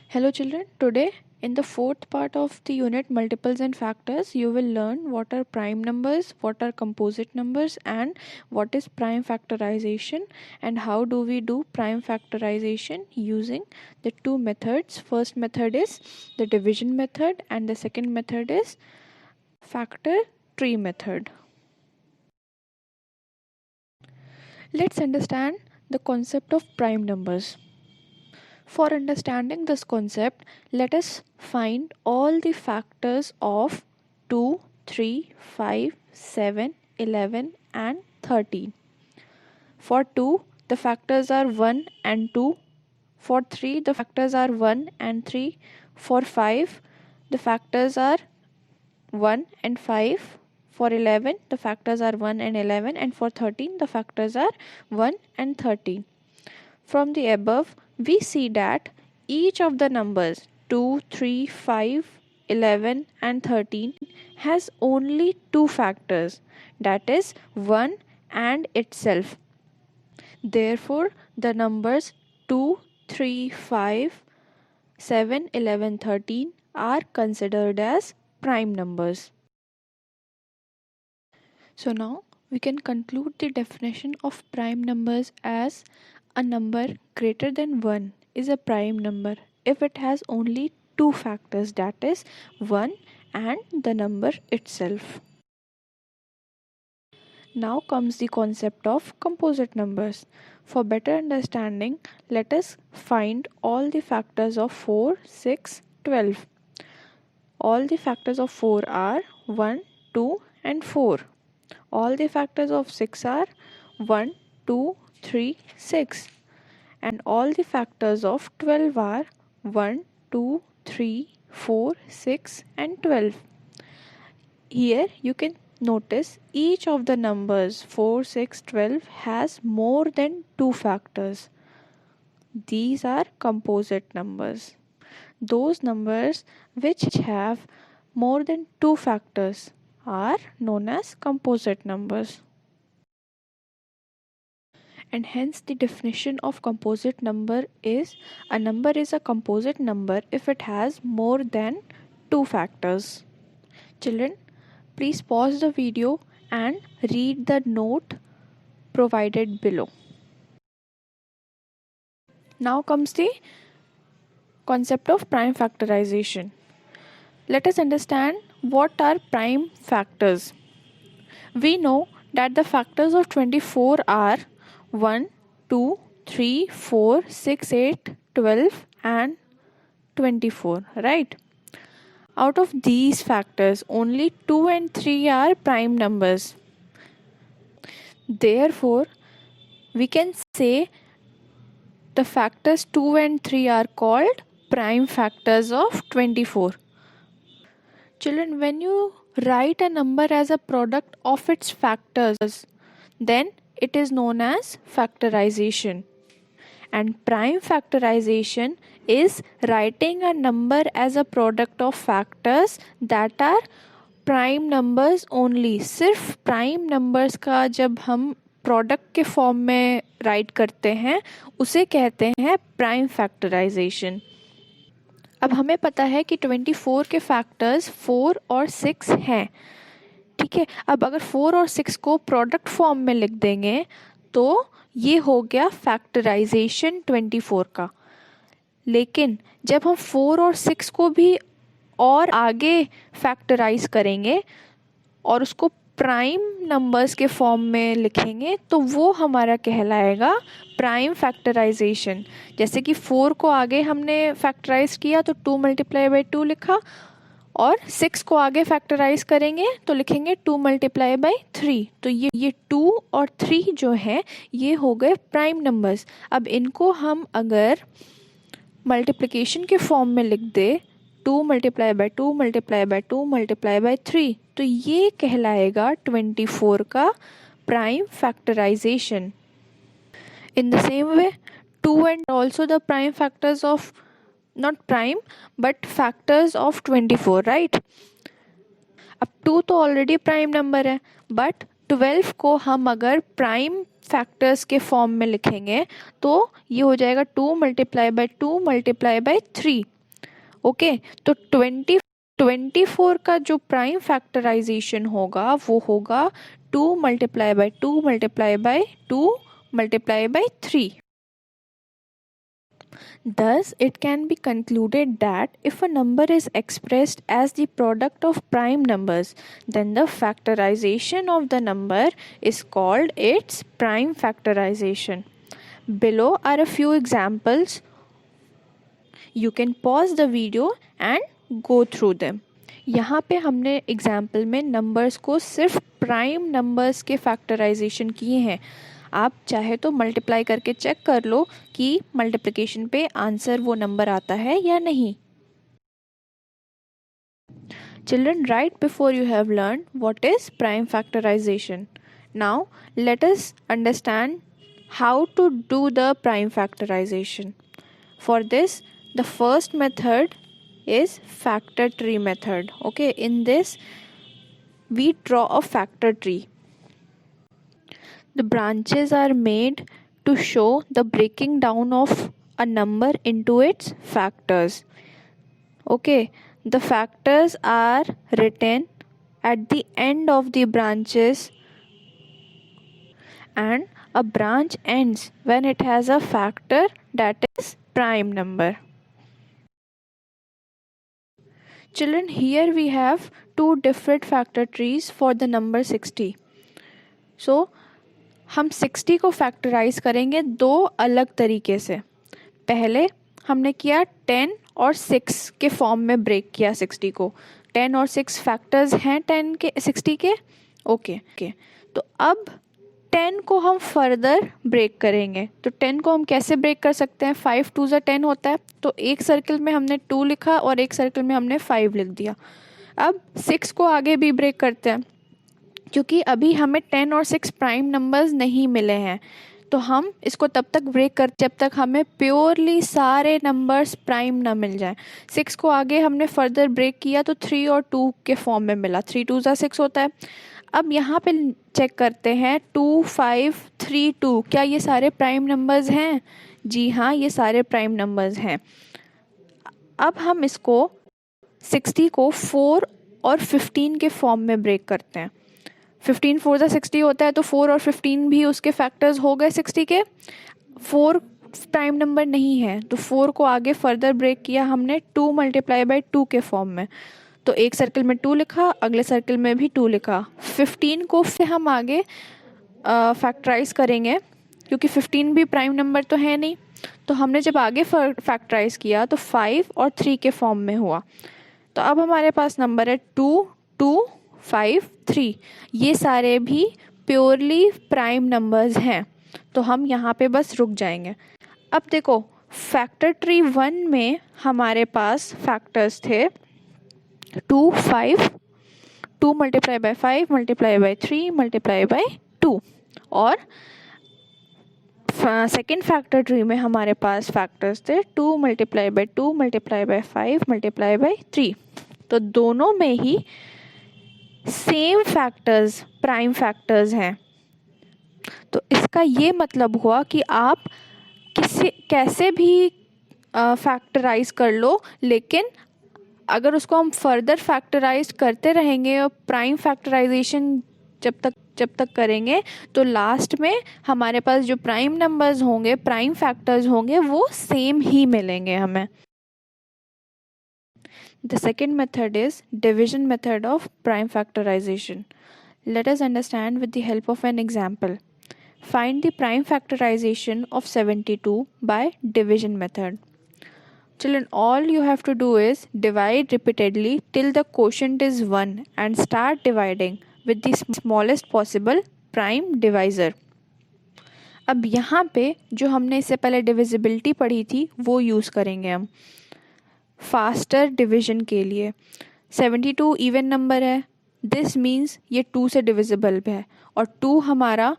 Hello children, today in the fourth part of the unit multiples and factors, you will learn what are prime numbers, what are composite numbers and what is prime factorization and how do we do prime factorization using the two methods. First method is the division method and the second method is factor tree method. Let's understand the concept of prime numbers. For understanding this concept, let us find all the factors of 2, 3, 5, 7, 11 and 13. For 2, the factors are 1 and 2. For 3, the factors are 1 and 3. For 5, the factors are 1 and 5. For 11, the factors are 1 and 11. And for 13, the factors are 1 and 13. From the above, we see that each of the numbers 2, 3, 5, 11 and 13 has only two factors, that is 1 and itself. Therefore, the numbers 2, 3, 5, 7, 11, 13 are considered as prime numbers. So now we can conclude the definition of prime numbers as a number greater than 1 is a prime number if it has only two factors, that is 1 and the number itself. Now comes the concept of composite numbers. For better understanding, let us find all the factors of 4, 6, 12. All the factors of 4 are 1, 2 and 4. All the factors of 6 are 1, 2, 3, 6. And all the factors of 12 are 1, 2, 3, 4, 6 and 12. Here you can notice each of the numbers 4, 6, 12 has more than two factors. These are composite numbers. Those numbers which have more than two factors are known as composite numbers. And hence the definition of composite number is a number is a composite number if it has more than two factors. Children, please pause the video and read the note provided below. Now comes the concept of prime factorization. Let us understand what are prime factors. We know that the factors of 24 are 1, 2, 3, 4, 6, 8, 12 and 24, right? Out of these factors, only 2 and 3 are prime numbers. Therefore, we can say the factors 2 and 3 are called prime factors of 24. Children, when you write a number as a product of its factors, then it is known as factorization. And prime factorization is writing a number as a product of factors that are prime numbers only. सिर्फ prime numbers का जब हम product के form में right करते हैं उसे कहते हैं प्राइम फैक्टराइजेशन. अब हमें पता है कि 24 के फैक्टर्स 4 और 6 हैं, ठीक है. अब अगर 4 और 6 को प्रोडक्ट फॉर्म में लिख देंगे तो ये हो गया फैक्टराइजेशन 24 का. लेकिन जब हम 4 और 6 को भी और आगे फैक्टराइज करेंगे और उसको प्राइम नंबर्स के फॉर्म में लिखेंगे तो वो हमारा कहलाएगा प्राइम फैक्टराइजेशन. जैसे कि 4 को आगे हमने फैक्टराइज किया तो 2 मल्टीप्लाई बाई 2 लिखा और 6 को आगे फैक्टराइज करेंगे तो लिखेंगे 2 मल्टीप्लाई बाई 3. तो ये 2 और 3 जो हैं ये हो गए प्राइम नंबर्स. अब इनको हम अगर मल्टीप्लिकेशन के फॉर्म में लिख दे 2 multiply by 2 multiply by 2 multiply by 3 तो ये कहलाएगा 24 का prime factorisation. In the same way, 2 and also the prime factors of, not prime, but factors of 24, right? अब 2 तो ऑलरेडी प्राइम नंबर है, बट 12 को हम अगर प्राइम फैक्टर्स के फॉर्म में लिखेंगे तो ये हो जाएगा 2 multiply by 2 multiply by 3. Okay, तो 24 का जो प्राइम फैक्टराइजेशन होगा वो होगा 2 multiply by 2 multiply by 2 multiply by 3. Thus, it can be concluded that if a number is expressed as the product of prime numbers, then the factorization of the number is called its prime factorization. Below are a few examples. You can pause the video and go through them. यहाँ पे हमने example में numbers को सिर्फ prime numbers के factorisation किए हैं. आप चाहे तो मल्टीप्लाई करके चेक कर लो कि मल्टीप्लिकेशन पे आंसर वो नंबर आता है या नहीं. Children, right before you have learned what is prime factorization. Now, let us understand how to do the prime factorization. For this, the first method is factor tree method. Okay, in this, we draw a factor tree. The branches are made to show the breaking down of a number into its factors. Okay, the factors are written at the end of the branches, and a branch ends when it has a factor that is prime number. Children, here we have two different factor trees for the number 60. So, हम 60 को factorise करेंगे दो अलग तरीके से. पहले हमने किया 10 और 6 के फॉर्म में ब्रेक किया 60 को. 10 और 6 फैक्टर्स हैं 10 के 60 के. ओके, तो अब 10 को हम फर्दर ब्रेक करेंगे. तो 10 को हम कैसे ब्रेक कर सकते हैं? 5 2 ज़ा 10 होता है, तो एक सर्कल में हमने 2 लिखा और एक सर्कल में हमने 5 लिख दिया. अब 6 को आगे भी ब्रेक करते हैं, क्योंकि अभी हमें 10 और 6 प्राइम नंबर्स नहीं मिले हैं, तो हम इसको तब तक ब्रेक कर जब तक हमें प्योरली सारे नंबर्स प्राइम ना मिल जाए. 6 को आगे हमने फर्दर ब्रेक किया तो 3 और 2 के फॉर्म में मिला. 3 2 ज़ा 6 होता है. अब यहाँ पे चेक करते हैं 2 5 3 2, क्या ये सारे प्राइम नंबर्स हैं? जी हाँ, ये सारे प्राइम नंबर्स हैं. अब हम इसको 60 को 4 और 15 के फॉर्म में ब्रेक करते हैं. 15 4 ज़ा 60 होता है, तो 4 और 15 भी उसके फैक्टर्स हो गए 60 के. 4 प्राइम नंबर नहीं है, तो 4 को आगे फर्दर ब्रेक किया हमने 2 मल्टीप्लाई बाय 2 के फॉर्म में. तो एक सर्कल में 2 लिखा, अगले सर्कल में भी 2 लिखा. 15 को फिर हम आगे फैक्टराइज करेंगे, क्योंकि 15 भी प्राइम नंबर तो है नहीं. तो हमने जब आगे फैक्टराइज किया तो 5 और 3 के फॉर्म में हुआ. तो अब हमारे पास नंबर है 2 2 5 3. ये सारे भी प्योरली प्राइम नंबर्स हैं, तो हम यहाँ पे बस रुक जाएंगे. अब देखो, फैक्टर ट्री 1 में हमारे पास फैक्टर्स थे 2 5, 2 multiply by 5 multiply by 3 multiply by 2. और सेकेंड फैक्टर ट्री में हमारे पास फैक्टर्स थे 2 multiply by 2 multiply by 5 multiply by 3. तो दोनों में ही सेम फैक्टर्स प्राइम फैक्टर्स हैं. तो इसका ये मतलब हुआ कि आप कैसे भी फैक्टराइज कर लो, लेकिन अगर उसको हम फर्दर फैक्टराइज करते रहेंगे और प्राइम फैक्टराइजेशन जब तक करेंगे, तो लास्ट में हमारे पास जो प्राइम नंबर्स होंगे, प्राइम फैक्टर्स होंगे, वो सेम ही मिलेंगे हमें. The second method is division method of prime factorization. Let us understand with the help of an example. Find the prime factorization of 72 by division method. Children, all you have to do is divide repeatedly till the quotient is 1 and start dividing with the smallest possible prime divisor. अब यहाँ पे जो हमने इससे पहले divisibility पढ़ी थी वो यूज़ करेंगे हम फास्टर डिवीजन के लिए. 72 इवन नंबर है, दिस मीन्स ये 2 से डिविजिबल है, और 2 हमारा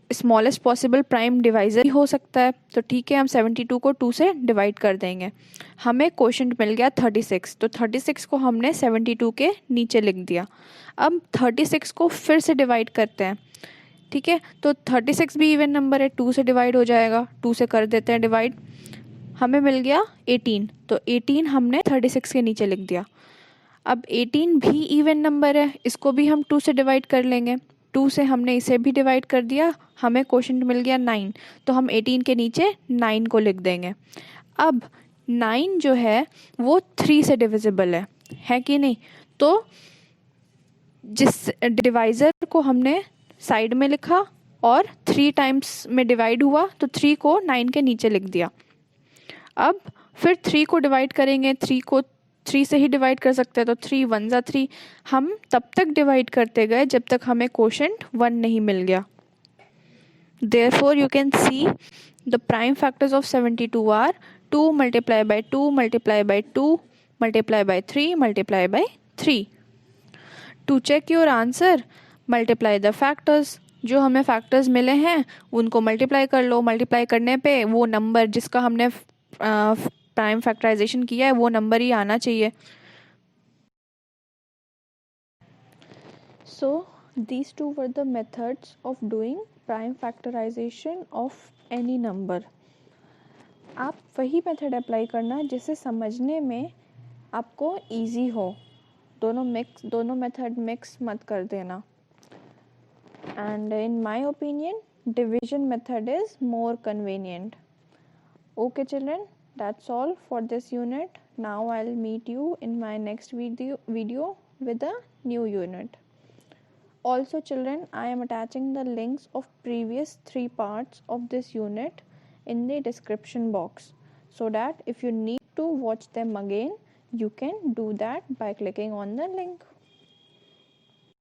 स्मॉलेस्ट पॉसिबल प्राइम डिवाइजर हो सकता है. तो ठीक है, हम 72 को 2 से डिवाइड कर देंगे. हमें क्वोशंट मिल गया 36, तो 36 को हमने 72 के नीचे लिख दिया. अब 36 को फिर से डिवाइड करते हैं. ठीक है, तो 36 भी इवन नंबर है, 2 से डिवाइड हो जाएगा. 2 से कर देते हैं डिवाइड. हमें मिल गया 18, तो 18 हमने 36 के नीचे लिख दिया। अब 18 भी इवन नंबर है, इसको भी हम 2 से डिवाइड कर लेंगे। 2 से हमने इसे भी डिवाइड कर दिया, हमें क्वोशंट मिल गया 9, तो हम 18 के नीचे 9 को लिख देंगे। अब 9 जो है वो 3 से डिविजिबल है कि नहीं? तो जिस डिवाइज़र को हमने साइड में लिखा और 3 टाइम्स में डिवाइड हुआ, तो 3 को 9 के नीचे लिख दिया। अब फिर 3 को डिवाइड करेंगे, 3 को 3 से ही डिवाइड कर सकते हैं, तो 3 1 ज़ा 3, हम तब तक डिवाइड करते गए जब तक हमें क्वोशंट 1 नहीं मिल गया। Therefore, you can see the prime factors of 72 are 2 multiplied by 2 multiplied by 2 multiplied by 3 multiplied by 3. To check your answer, multiply the factors. जो हमें फैक्टर्स मिले हैं उनको मल्टीप्लाई कर लो। मल्टीप्लाई करने पे वो नंबर जिसका हमने प्राइम फैक्टराइजेशन किया है वो नंबर ही आना चाहिए। So these two were the methods of doing prime factorization of any number. आप वही मेथड अप्लाई करना जिसे समझने में आपको इजी हो। दोनों मेथड मिक्स मत कर देना। And in my opinion, division method is more convenient. Okay children, that's all for this unit. Now I'll meet you in my next video with a new unit. Also children, I am attaching the links of previous 3 parts of this unit in the description box, so that if you need to watch them again, you can do that by clicking on the link.